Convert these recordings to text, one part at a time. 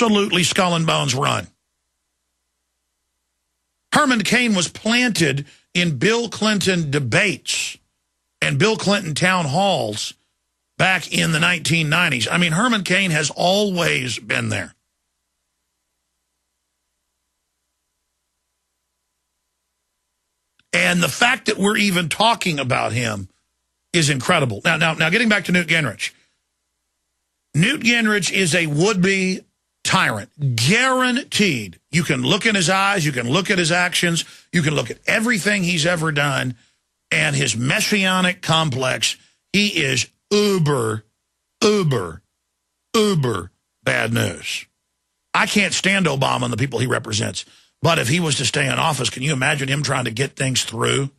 absolutely skull and bones run. Herman Cain was planted in Bill Clinton debates and Bill Clinton town halls back in the 1990s. I mean, Herman Cain has always been there. And the fact that we're even talking about him is incredible. Now, getting back to Newt Gingrich. Newt Gingrich is a would-be tyrant. Guaranteed. You can look in his eyes. You can look at his actions. You can look at everything he's ever done. And his messianic complex, he is uber bad news. I can't stand Obama and the people he represents. But if he was to stay in office, can you imagine him trying to get things through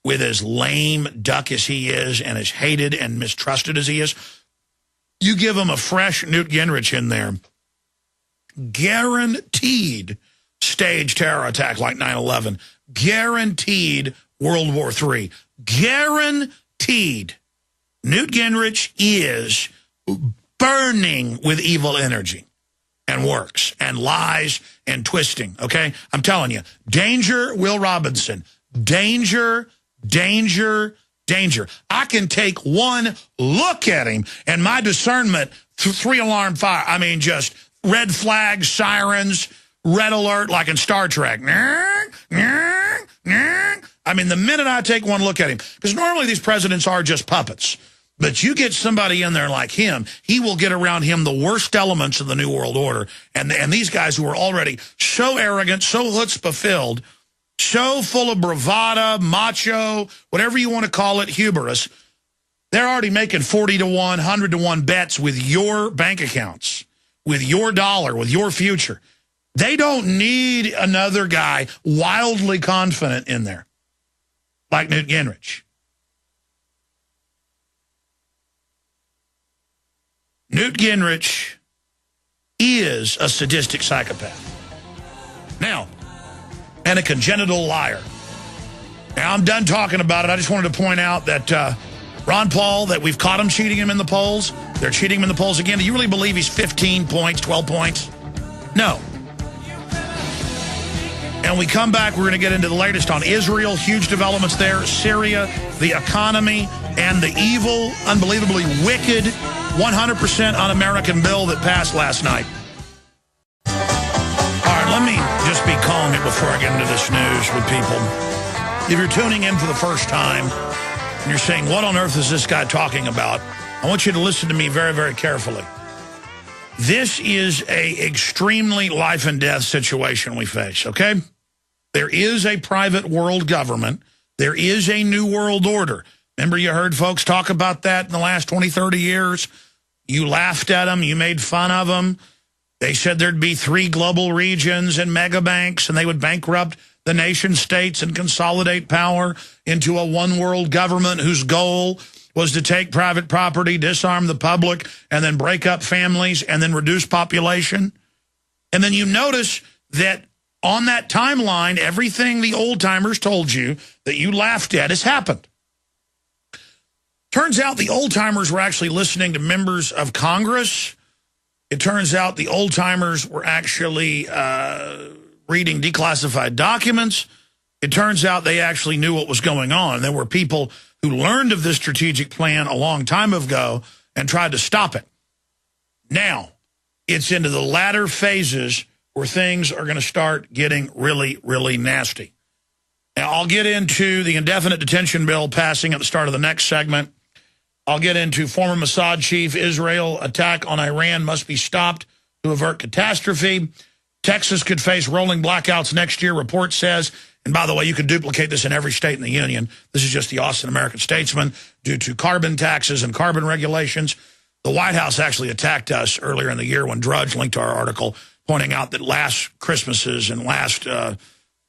with as lame duck as he is and as hated and mistrusted as he is? You give him a fresh Newt Gingrich in there, guaranteed stage terror attack like 9/11, guaranteed World War III, guaranteed. Newt Gingrich is burning with evil energy and works and lies and twisting, okay? I'm telling you, danger, Will Robinson, danger, danger, danger. I can take one look at him and my discernment, three-alarm fire. I mean, just red flags, sirens, red alert like in Star Trek. I mean, the minute I take one look at him, because normally these presidents are just puppets. But you get somebody in there like him, he will get around him the worst elements of the New World Order. And these guys who are already so arrogant, so chutzpah-filled, so full of bravado, macho, whatever you want to call it, hubris, they're already making 40 to 1, 100 to 1 bets with your bank accounts, with your dollar, with your future. They don't need another guy wildly confident in there, like Newt Gingrich. Newt Gingrich is a sadistic psychopath. Now, and a congenital liar. Now, I'm done talking about it. I just wanted to point out that Ron Paul, that we've caught him cheating him in the polls. They're cheating him in the polls again. Do you really believe he's 15 points, 12 points? No. And we come back, we're going to get into the latest on Israel, huge developments there, Syria, the economy, and the evil, unbelievably wicked, 100% un-American bill that passed last night. All right, let me just be calm here before I get into this news with people. If you're tuning in for the first time and you're saying, what on earth is this guy talking about? I want you to listen to me very, very carefully. This is a extremely life and death situation we face, okay? There is a private world government. There is a new world order. Remember, you heard folks talk about that in the last 20, 30 years? You laughed at them. You made fun of them. They said there'd be 3 global regions and mega banks, and they would bankrupt the nation states and consolidate power into a one world government whose goal was to take private property, disarm the public, and then break up families and then reduce population. And then you notice that on that timeline, everything the old-timers told you that you laughed at has happened. Turns out the old-timers were actually listening to members of Congress. It turns out the old-timers were actually reading declassified documents. It turns out they actually knew what was going on. There were people who learned of this strategic plan a long time ago and tried to stop it. Now, it's into the latter phases where things are going to start getting really, really nasty. Now, I'll get into the indefinite detention bill passing at the start of the next segment. I'll get into former Mossad chief, Israel attack on Iran must be stopped to avert catastrophe. Texas could face rolling blackouts next year, report says. And by the way, you can duplicate this in every state in the union. This is just the Austin American-Statesman due to carbon taxes and carbon regulations. The White House actually attacked us earlier in the year when Drudge linked to our article pointing out that last Christmases and last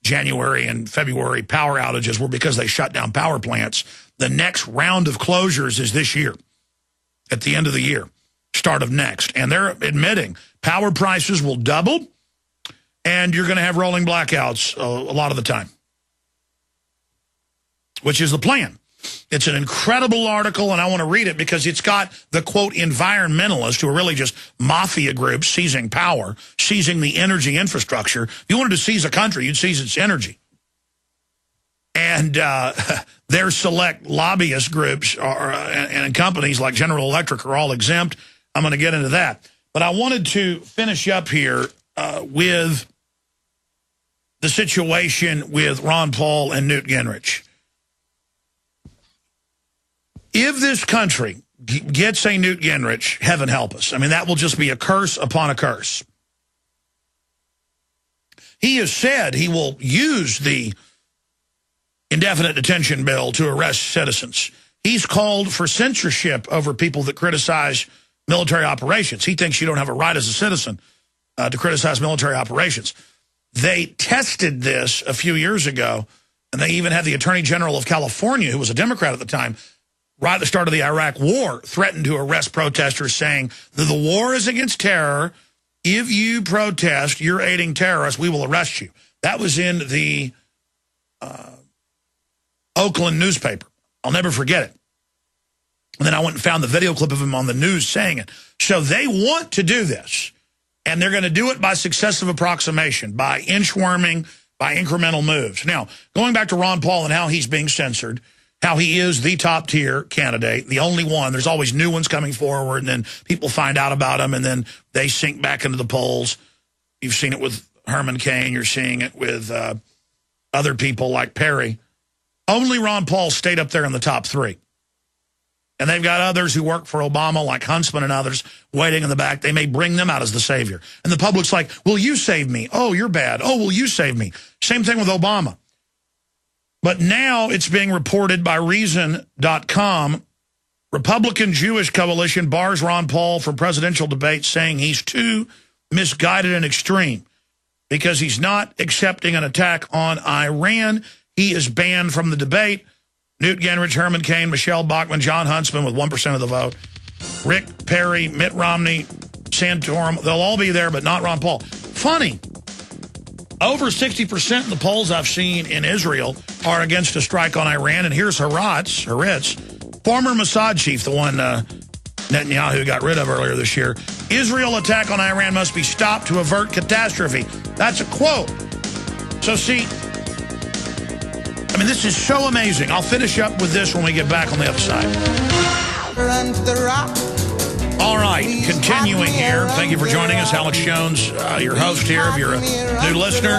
January and February power outages were because they shut down power plants. The next round of closures is this year, at the end of the year, start of next. And they're admitting power prices will double, and you're going to have rolling blackouts a lot of the time, which is the plan. It's an incredible article, and I want to read it because it's got the, quote, environmentalists, who are really just mafia groups seizing power, seizing the energy infrastructure. If you wanted to seize a country, you'd seize its energy. And their select lobbyist groups and companies like General Electric are all exempt. I'm going to get into that. But I wanted to finish up here with the situation with Ron Paul and Newt Gingrich. If this country gets a Newt Gingrich, heaven help us. I mean, that will just be a curse upon a curse. He has said he will use the indefinite detention bill to arrest citizens. He's called for censorship over people that criticize military operations. He thinks you don't have a right as a citizen to criticize military operations. They tested this a few years ago, and they even had the Attorney General of California, who was a Democrat at the time, right at the start of the Iraq War, threatened to arrest protesters, saying that the war is against terror. If you protest, you're aiding terrorists, we will arrest you. That was in the Oakland newspaper. I'll never forget it. And then I went and found the video clip of him on the news saying it. So they want to do this, and they're going to do it by successive approximation, by inchworming, by incremental moves. Now, going back to Ron Paul and how he's being censored, how he is the top-tier candidate, the only one. There's always new ones coming forward, and then people find out about them, and then they sink back into the polls. You've seen it with Herman Cain. You're seeing it with other people like Perry. Only Ron Paul stayed up there in the top three. And they've got others who work for Obama, like Huntsman and others, waiting in the back. They may bring them out as the savior. And the public's like, will you save me? Oh, you're bad. Oh, will you save me? Same thing with Obama. But now it's being reported by Reason.com. Republican Jewish coalition bars Ron Paul from presidential debates, saying he's too misguided and extreme because he's not accepting an attack on Iran. He is banned from the debate. Newt Gingrich, Herman Cain, Michelle Bachmann, John Huntsman with 1% of the vote. Rick Perry, Mitt Romney, Santorum, they'll all be there, but not Ron Paul. Funny. Over 60% of the polls I've seen in Israel are against a strike on Iran. And here's Haaretz, former Mossad chief, the one Netanyahu got rid of earlier this year. Israel attack on Iran must be stopped to avert catastrophe. That's a quote. So see, I mean, this is so amazing. I'll finish up with this when we get back on the other side. All right, continuing here. Thank you for joining us. Alex Jones, your host here. If you're a new listener,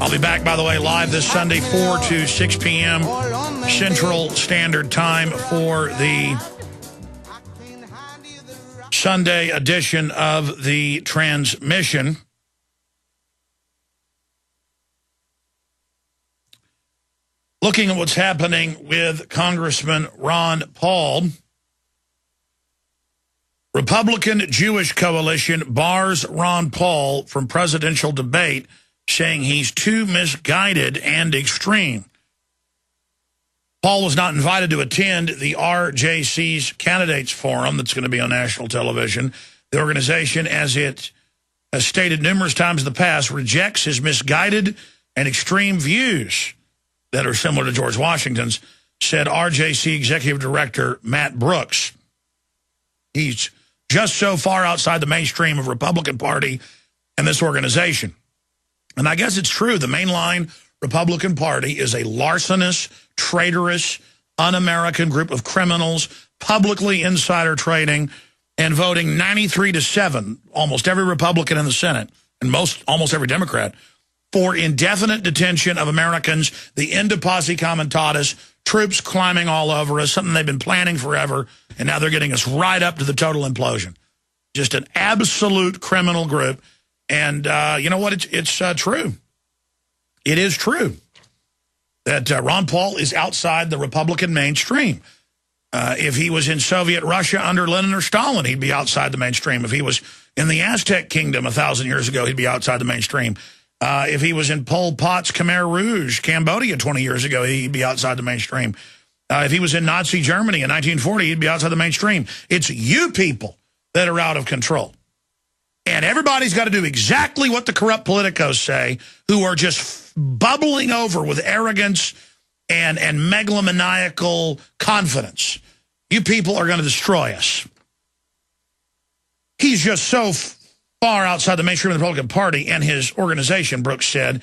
I'll be back, by the way, live this Sunday, 4 to 6 p.m. Central Standard Time for the Sunday edition of the transmission. Looking at what's happening with Congressman Ron Paul. Republican Jewish coalition bars Ron Paul from presidential debate, saying he's too misguided and extreme. Paul was not invited to attend the RJC's Candidates Forum that's going to be on national television. The organization, as it has stated numerous times in the past, rejects his misguided and extreme views that are similar to George Washington's, said RJC Executive Director Matt Brooks. He's just so far outside the mainstream of Republican Party and this organization. And I guess it's true. The mainline Republican Party is a larcenous, traitorous, un-American group of criminals, publicly insider trading, and voting 93-7, almost every Republican in the Senate, and almost every Democrat, for indefinite detention of Americans, the end of posse comitatus, troops climbing all over us, something they've been planning forever, and now they're getting us right up to the total implosion. Just an absolute criminal group. And you know what? It's true. It is true that Ron Paul is outside the Republican mainstream. If he was in Soviet Russia under Lenin or Stalin, he'd be outside the mainstream. If he was in the Aztec kingdom 1,000 years ago, he'd be outside the mainstream. If he was in Pol Pot's Khmer Rouge, Cambodia 20 years ago, he'd be outside the mainstream. If he was in Nazi Germany in 1940, he'd be outside the mainstream. It's you people that are out of control. And everybody's got to do exactly what the corrupt politicos say, who are just bubbling over with arrogance and megalomaniacal confidence. You people are going to destroy us. He's just so far outside the mainstream of the Republican Party and his organization, Brooks said,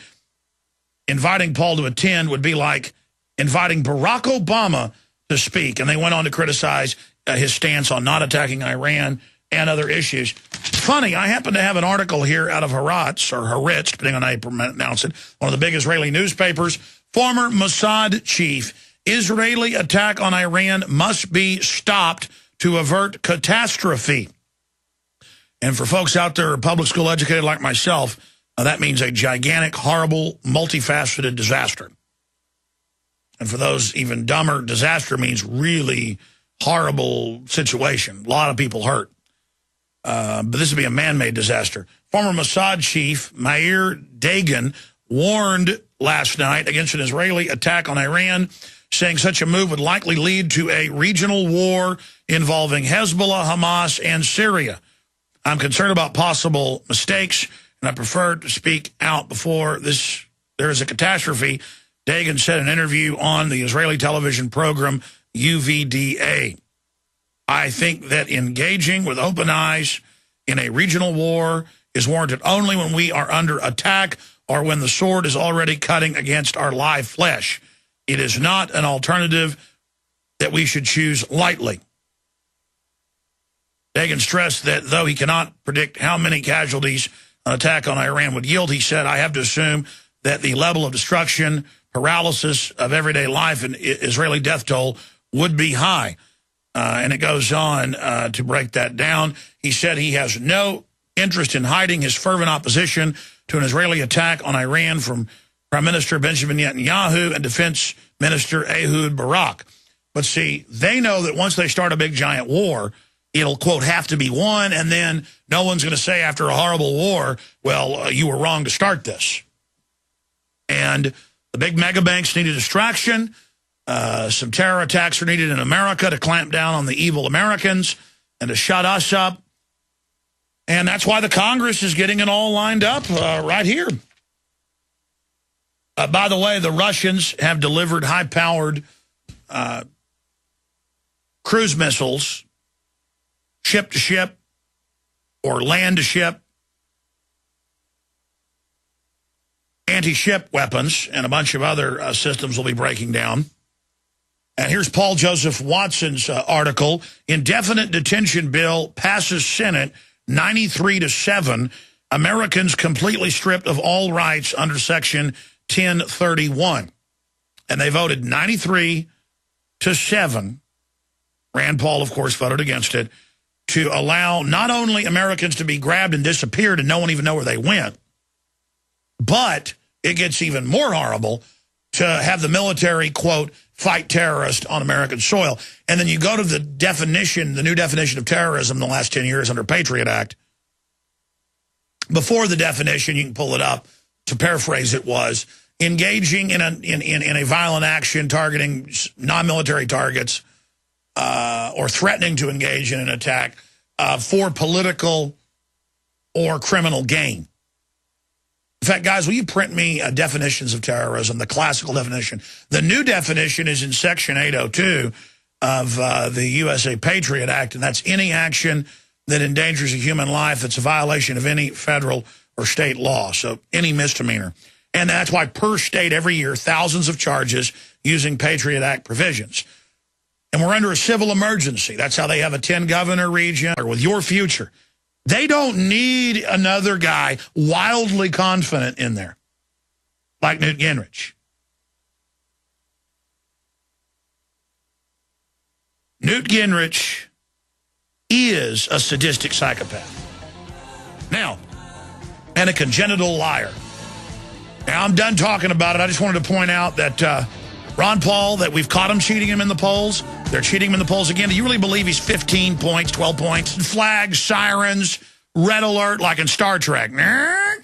inviting Paul to attend would be like inviting Barack Obama to speak. And they went on to criticize his stance on not attacking Iran and other issues. Funny, I happen to have an article here out of Haaretz, or Haaretz, depending on how you pronounce it, one of the big Israeli newspapers. Former Mossad chief, Israeli attack on Iran must be stopped to avert catastrophe. And for folks out there public school educated like myself, that means a gigantic, horrible, multifaceted disaster. And for those even dumber, disaster means really horrible situation. A lot of people hurt. But this would be a man-made disaster. Former Mossad chief Meir Dagan warned last night against an Israeli attack on Iran, saying such a move would likely lead to a regional war involving Hezbollah, Hamas, and Syria. I'm concerned about possible mistakes, and I prefer to speak out before there is a catastrophe, Dagan said in an interview on the Israeli television program UVDA. I think that engaging with open eyes in a regional war is warranted only when we are under attack or when the sword is already cutting against our live flesh. It is not an alternative that we should choose lightly. Dagan stressed that though he cannot predict how many casualties an attack on Iran would yield, he said, I have to assume that the level of destruction, paralysis of everyday life, and Israeli death toll would be high. And it goes on to break that down. He said he has no interest in hiding his fervent opposition to an Israeli attack on Iran from Prime Minister Benjamin Netanyahu and Defense Minister Ehud Barak. But see, they know that once they start a big giant war, it'll, quote, have to be won, and then no one's going to say after a horrible war, well, you were wrong to start this. And the big mega banks need a distraction. Some terror attacks are needed in America to clamp down on the evil Americans and to shut us up. And that's why the Congress is getting it all lined up right here. By the way, the Russians have delivered high-powered cruise missiles, ship-to-ship or land-to-ship, anti-ship weapons, and a bunch of other systems will be breaking down. And here's Paul Joseph Watson's article. Indefinite detention bill passes Senate 93-7. Americans completely stripped of all rights under Section 1031. And they voted 93-7. Rand Paul, of course, voted against it, to allow not only Americans to be grabbed and disappeared and no one even know where they went, but it gets even more horrible to have the military, quote, fight terrorists on American soil. And then you go to the definition, the new definition of terrorism in the last 10 years under Patriot Act. Before the definition, you can pull it up, to paraphrase it, was engaging in a violent action targeting non-military targets or threatening to engage in an attack for political or criminal gain. In fact, guys, will you print me definitions of terrorism, the classical definition? The new definition is in Section 802 of the USA Patriot Act, and that's any action that endangers a human life that's a violation of any federal or state law, so any misdemeanor. And that's why per state every year, thousands of charges using Patriot Act provisions. And we're under a civil emergency. That's how they have a 10-governor region or with your future. They don't need another guy wildly confident in there, like Newt Gingrich. Newt Gingrich is a sadistic psychopath. Now, and a congenital liar. Now, I'm done talking about it. I just wanted to point out that Ron Paul, that we've caught him cheating him in the polls. They're cheating him in the polls again. Do you really believe he's 15 points, 12 points? Flags, sirens, red alert like in Star Trek. I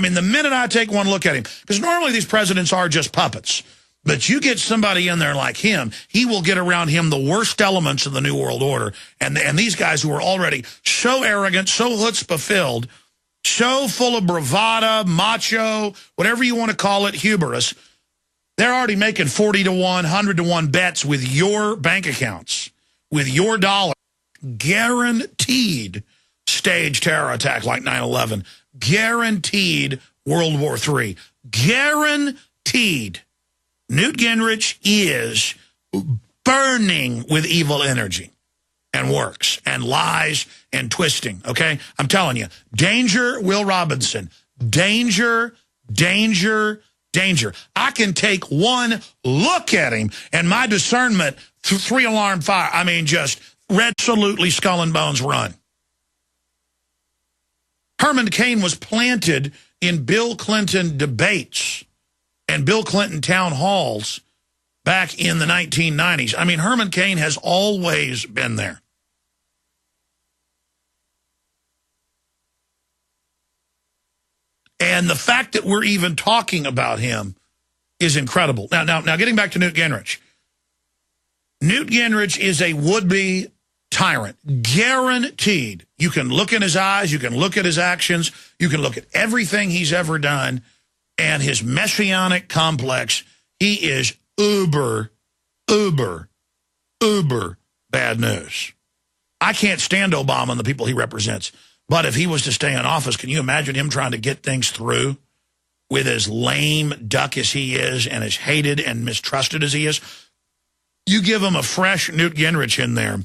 mean, the minute I take one look at him, because normally these presidents are just puppets. But you get somebody in there like him, he will get around him the worst elements of the New World Order. And these guys who are already so arrogant, so chutzpah-filled, so full of bravado, macho, whatever you want to call it, hubris, They're already making 40 to 1, 100 to 1 bets with your bank accounts, with your dollar. Guaranteed stage terror attack like 9/11. Guaranteed World War III. Guaranteed. Newt Gingrich is burning with evil energy and works and lies and twisting, okay? I'm telling you, danger, Will Robinson. Danger, danger, danger. I can take one look at him and my discernment, 3-alarm fire. I mean, just absolutely skull and bones run. Herman Cain was planted in Bill Clinton debates and Bill Clinton town halls back in the 1990s. I mean, Herman Cain has always been there. And the fact that we're even talking about him is incredible. Now, getting back to Newt Gingrich. Newt Gingrich is a would-be tyrant. Guaranteed. You can look in his eyes. You can look at his actions. You can look at everything he's ever done. And his messianic complex, he is uber bad news. I can't stand Obama and the people he represents. But if he was to stay in office, can you imagine him trying to get things through with as lame duck as he is and as hated and mistrusted as he is? You give him a fresh Newt Gingrich in there,